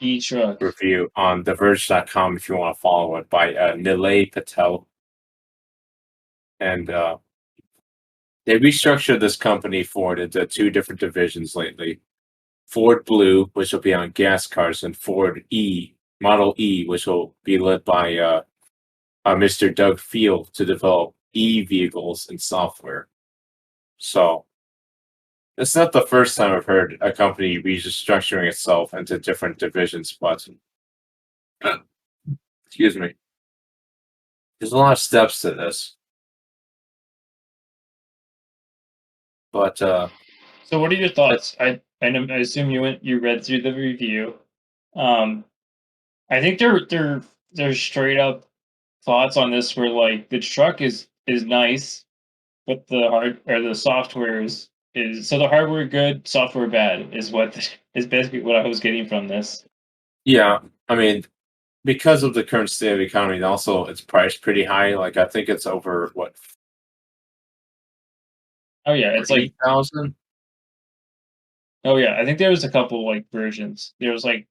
E-truck. review on TheVerge.com if you want to follow it by Nilay Patel. And they restructured this company Ford into two different divisions lately. Ford Blue, which will be on gas cars, and Ford E, Model E, which will be led by Mr. Doug Field to develop e-vehicles and software. So it's not the first time I've heard a company restructuring itself into different divisions, but excuse me, there's a lot of steps to this. But So, what are your thoughts? I assume you read through the review. Um, I think they're straight up thoughts on this were like the truck is nice, but the software is so the hardware good, software bad is what is basically what I was getting from this. yeah, I mean, because of the current state of the economy, and also it's priced pretty high. Like I think it's over what Oh yeah, it's like 3,000. oh yeah, I think there was a couple like versions. There was like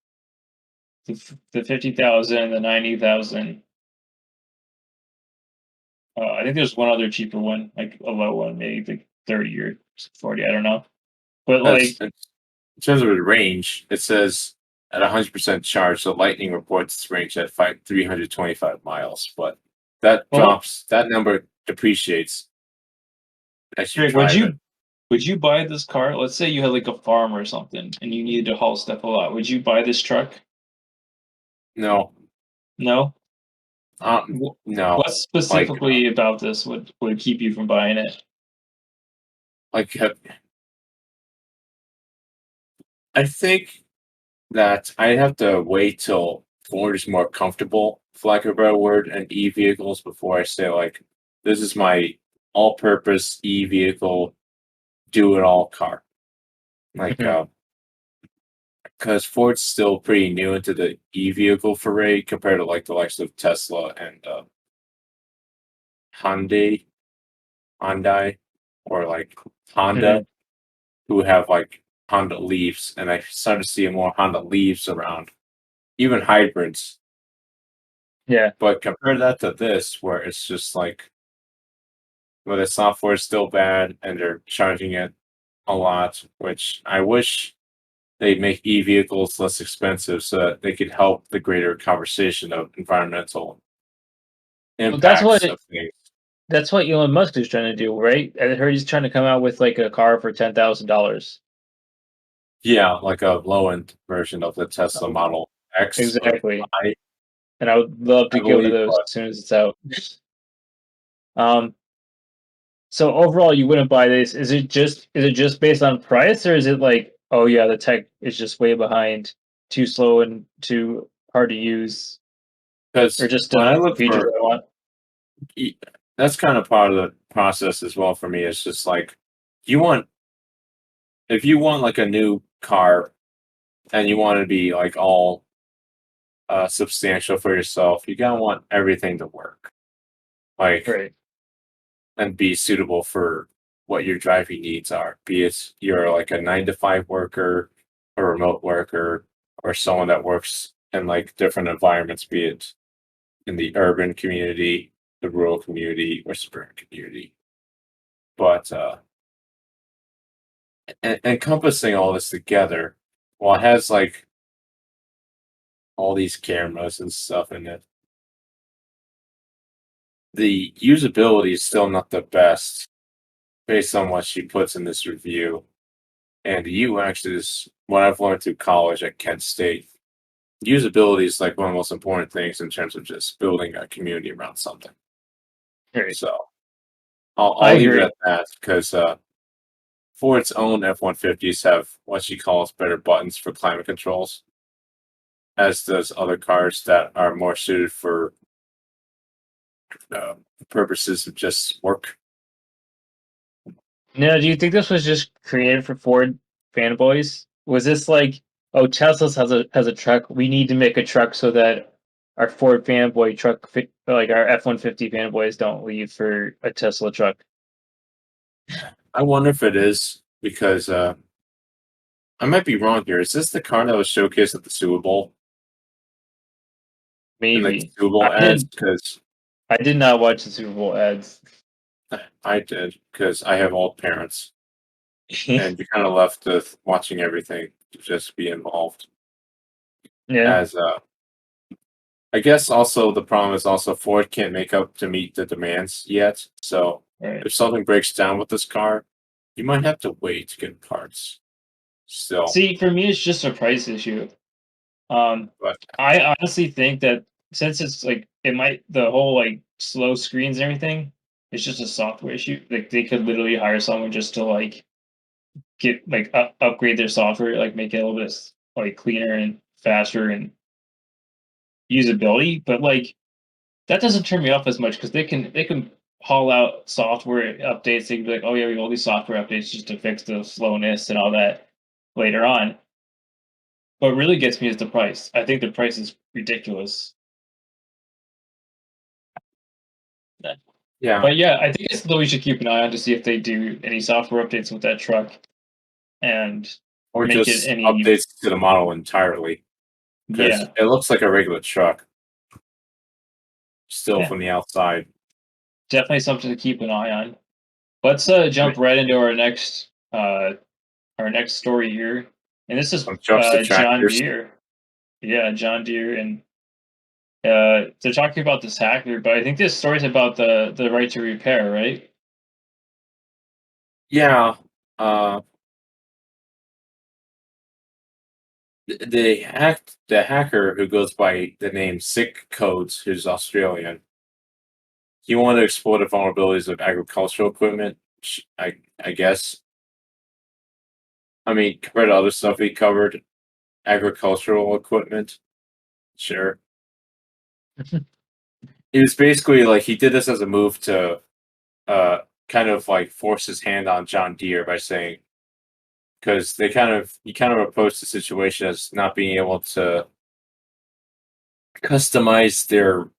the 50,000, the 90,000. I think there's one other cheaper one, like a low one, maybe like 30 or 40. I don't know, but That's like in terms of the range. It says at 100% charge, the Lightning reports its range at 325 miles, but that well, drops. That number depreciates as you Greg, would drive it. you buy this car? Let's say you had like a farm or something and you needed to haul stuff a lot. Would you buy this truck? No, No. um, Wh- no, What like specifically about this would keep you from buying it? like I think that I have to wait till Ford is more comfortable, for lack of a better word, and e vehicles before I say like this is my all-purpose e vehicle, do it all car. Like Mhm. because Ford's still pretty new into the e vehicle foray compared to like the likes of Tesla and Hyundai, Hyundai, or like Honda, Mhm. who have like Honda Leafs, and I started to see more Honda Leafs around, even hybrids. Yeah. But compare that to this, where it's just like, well, the software is still bad and they're charging it a lot, which I wish they'd make e-vehicles less expensive so that they could help the greater conversation of environmental Well, that's what impacts of things. that's what Elon Musk is trying to do, right? I heard he's trying to come out with like a car for $10,000. Yeah, like a low-end version of the Tesla Oh, Model X or exactly. I, And I would love to I get one of believe. those But as soon as it's out. Um, so overall, you wouldn't buy this. Is it just based on price, or is it like, oh yeah, the tech is just way behind, too slow and too hard to use, or because just when I doesn't look features for, I want? that's kind of part of the process as well for me. It's just like you want, if you want like a new car and you want to be like all substantial for yourself, you gotta want everything to work, like, Right. and be suitable for what your driving needs are. Be it you're like a 9 to 5 worker, a remote worker, or someone that works in like different environments, be it in the urban community, the rural community, or suburban community. But encompassing all this together, well, it has like all these cameras and stuff in it. The usability is still not the best based on what she puts in this review. And the UX is what I've learned through college at Kent State. usability is like one of the most important things in terms of just building a community around something. Right. So I I'll leave it agree. at that because Ford's own F-150s have what she calls better buttons for climate controls, as does other cars that are more suited for purposes of just work. Now, do you think this was just created for Ford fanboys? Was this like, oh, Tesla's has a truck. We need to make a truck so that our Ford fanboy truck, like our F-150 fanboys, don't leave for a Tesla truck? I wonder if it is because I might be wrong here. Is this the car that was showcased at the Super Bowl in like Maybe. Super Bowl ads? Because I did not watch the Super Bowl ads. I did because I have old parents, and you're kind of left with watching everything to just be involved. Yeah. As I guess also the problem is also Ford can't make up to meet the demands yet. So Right. if something breaks down with this car, you might have to wait to get parts. Still, See, for me, it's just a price issue. but I honestly think that since it's like it might the whole like slow screens and everything, it's just a software issue. Like they could literally hire someone just to like get like upgrade their software, like make it a little bit like cleaner and faster and usability. But like that doesn't turn me off as much because they can haul out software updates. They can be like, oh yeah, we have all these software updates just to fix the slowness and all that later on. What really gets me is the price. I think the price is ridiculous. yeah, But yeah, I think it's something we should keep an eye on to see if they do any software updates with that truck and or make it just any. updates to the model entirely because Yeah, it looks like a regular truck still yeah, from the outside. definitely something to keep an eye on. Let's I mean, jump right into our next story here, and this is some trucks to John tractors. Deere. Yeah, John Deere, and they're talking about this hacker, but I think this story's about the right to repair, right? Yeah, uh, the hacker who goes by the name Sick Codes, who's Australian. He wanted to exploit the vulnerabilities of agricultural equipment. I guess. I mean, compared to other stuff he covered, agricultural equipment. Sure. It was basically like he did this as a move to uh kind of like force his hand on John Deere by saying because he kind of approached the situation as not being able to customize their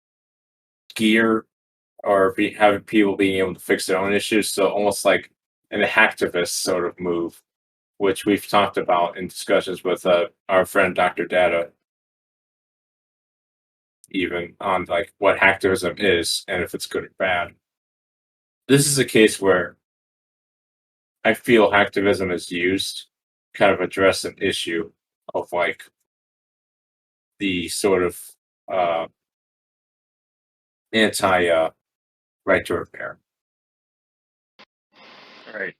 gear or having people being able to fix their own issues. So almost like an hacktivist sort of move, which we've talked about in discussions with our friend Dr. Data, even on like what hacktivism is and if it's good or bad. This is a case where I feel hacktivism is used to kind of address an issue of like the sort of uh, anti right to repair. Right.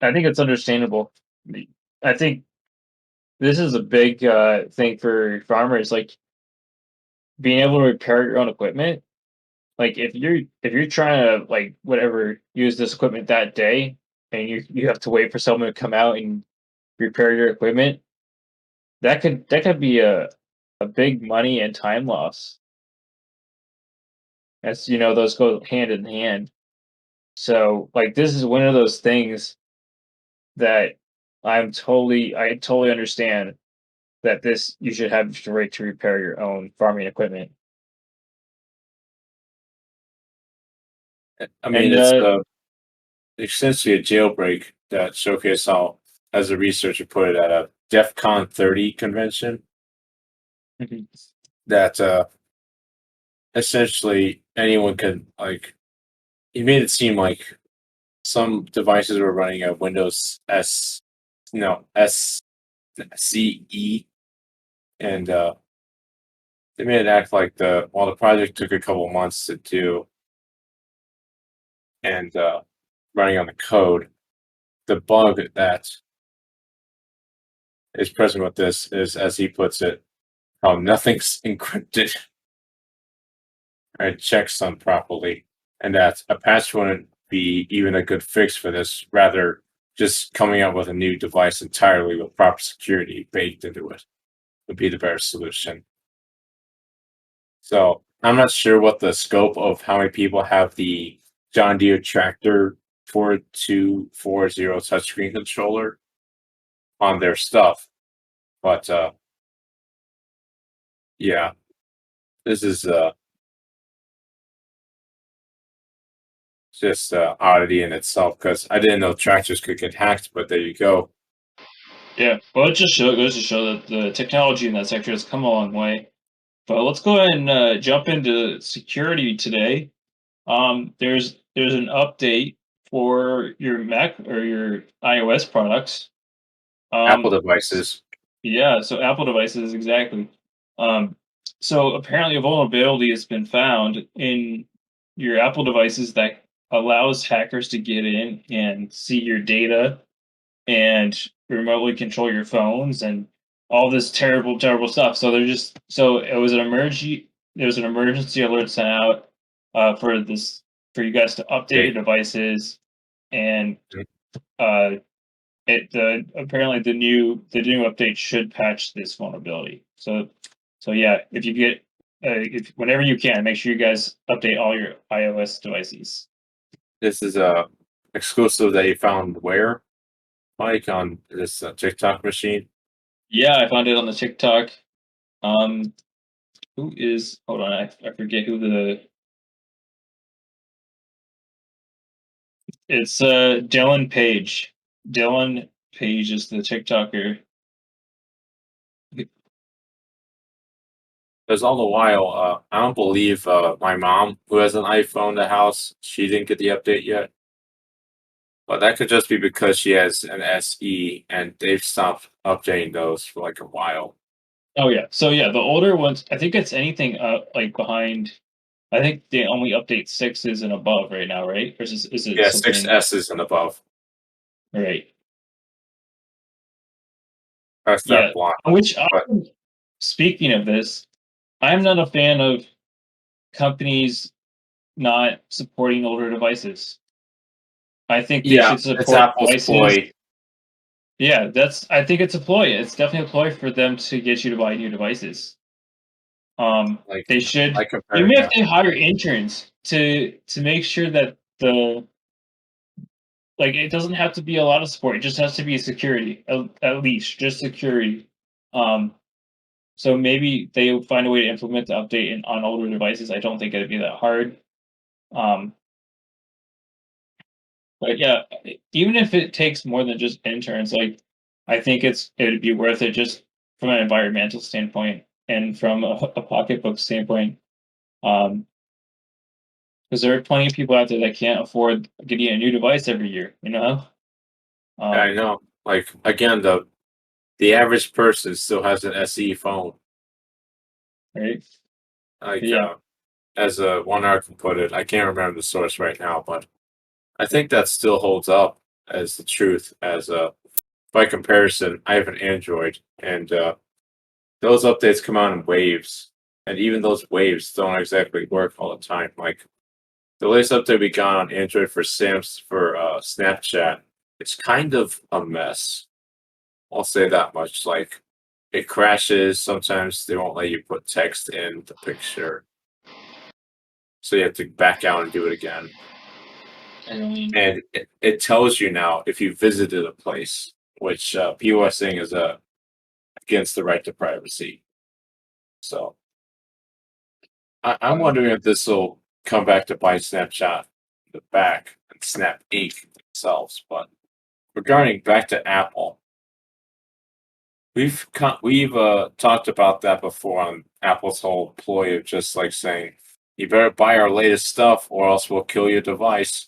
I think it's understandable. I think this is a big thing for farmers, like being able to repair your own equipment. Like if you're trying to like whatever use this equipment that day, and you have to wait for someone to come out and repair your equipment, that could be a big money and time loss. As you know, those go hand in hand. So like this is one of those things that I totally understand that this you should have the right to repair your own farming equipment. I mean, And it's essentially a jailbreak that showcased how, as a researcher put it at a DEF CON 30 convention, Mhm. that essentially anyone could like. He made it seem like some devices were running a Windows S, no SCE, and they made it act like the project took a couple months to do, and running on the code, the bug that his present with this is, as he puts it, how nothing's encrypted or checked done properly, and that a patch wouldn't be even a good fix for this. Rather, just coming out with a new device entirely with proper security baked into it would be the better solution. So I'm not sure what the scope of how many people have the John Deere Tractor 4240 touchscreen controller on their stuff, but yeah, this is just oddity in itself because I didn't know tractors could get hacked, but there you go. Yeah, well, it just goes to show that the technology in that sector has come a long way. But let's go ahead and jump into security today. There's an update for your Mac or your iOS products. Apple Um, devices. yeah, so Apple devices exactly. Um, so apparently a vulnerability has been found in your Apple devices that allows hackers to get in and see your data and remotely control your phones and all this terrible, terrible stuff. So they're just so it was an emergency. There was an emergency alert sent out for this for you guys to update your Okay. devices, and uh, apparently the new update should patch this vulnerability. So yeah, if you get if whenever you can, make sure you guys update all your iOS devices. This is a exclusive that you found where, Mike, on this TikTok machine. Yeah, I found it on the TikTok. Um, who is? Hold on, I forget who the. It's Dylan Page. Dylan Page is the TikToker. Because all the while, I don't believe my mom, who has an iPhone in the house, she didn't get the update yet. But that could just be because she has an SE and they've stopped updating those for like a while. Oh yeah, so yeah, the older ones. I think it's anything like behind. I think they only update sixes and above right now, right? Or is it Yeah, something? 6S's and above. Right. That's Yeah. that block. Which But speaking of this, I'm not a fan of companies not supporting older devices. I think they yeah, should it's support Apple's devices. ploy. Yeah, I think it's a ploy. It's definitely a ploy for them to get you to buy new devices. Like, They should like comparing even if that. they hire interns to make sure that the like it doesn't have to be a lot of support. It just has to be security, at least just security. Um, so maybe they find a way to implement the update on older devices. I don't think it'd be that hard. Um, but yeah, even if it takes more than just interns, like I think it'd be worth it just from an environmental standpoint and from a pocketbook standpoint. Because there are plenty of people out there that can't afford getting a new device every year. You know. Yeah, I Um, know. Like again, the average person still has an SE phone. right. But Like yeah. as one article put it, I can't remember the source right now, but I think that still holds up as the truth. As by comparison, I have an Android, and those updates come out in waves, and even those waves don't exactly work all the time. Like the latest update we got on Android for Snapchat, it's kind of a mess. I'll say that much. Like it crashes. Sometimes they won't let you put text in the picture, so you have to back out and do it again. And it tells you now if you visited a place, which people are saying is against the right to privacy. So I'm wondering if this will come back to bite Snapchat in the back and Snap Inc. themselves. But regarding back to Apple, we've talked about that before on Apple's whole ploy of just like saying, "You better buy our latest stuff, or else we'll kill your device."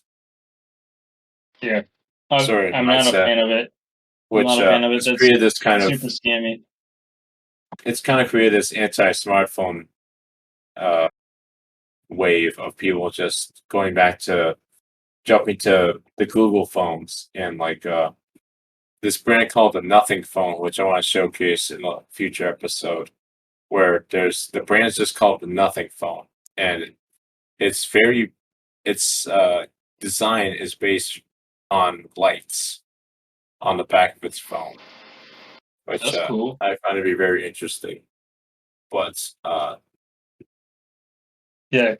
Yeah. Sort of I'm not a mindset, fan of it. I'm which not a fan of it. has That's created this kind of super scammy. it's kind of created this anti-smartphone uh, wave of people just going back to jumping to the Google phones and like this brand called the Nothing Phone, which I want to showcase in a future episode. Where the brand's just called the Nothing Phone, and its design is based on lights on the back of its phone, which That's cool. I find to be very interesting. But Yeah.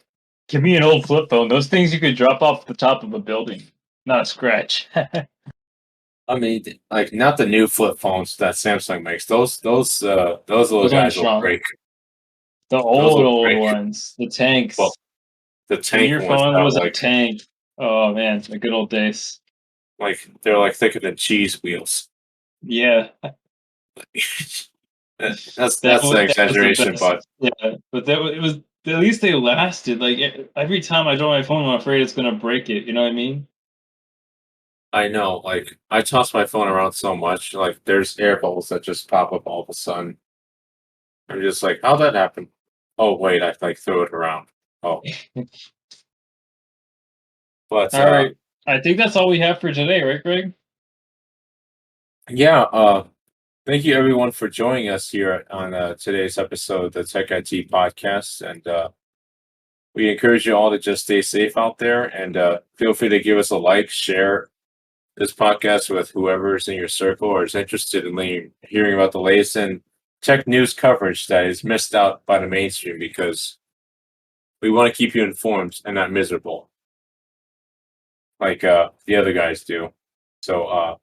Give me an old flip phone. Those things you could drop off the top of a building, not a scratch. I mean, like not the new flip phones that Samsung makes. Those little Those ones guys will strong. break. The Those will old break. ones, the tanks. Well, the When tank your ones phone have was a like tank. Oh man, the good old days. they're like thicker than cheese wheels. Yeah, That's that the was the exaggeration, but best. Yeah, but it was at least they lasted. Like every time I draw my phone, I'm afraid it's gonna break it. You know what I mean? I know, like I toss my phone around so much, like there's air bubbles that just pop up all of a sudden. I'm just like, how'd that happen? Oh wait, I like threw it around. Oh, but All right, I think that's all we have for today, right, Greg? yeah, thank you everyone for joining us here on today's episode of the Tech IT podcast, and we encourage you all to just stay safe out there, and feel free to give us a like, share this podcast with whoever's in your circle or is interested in hearing about the latest in tech news coverage that is missed out by the mainstream, because we want to keep you informed and not miserable like the other guys do. So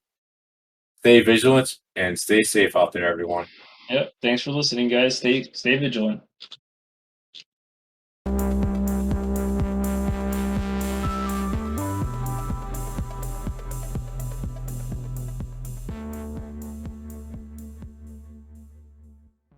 stay vigilant and stay safe out there, everyone. Yep. Thanks for listening, guys. Stay vigilant.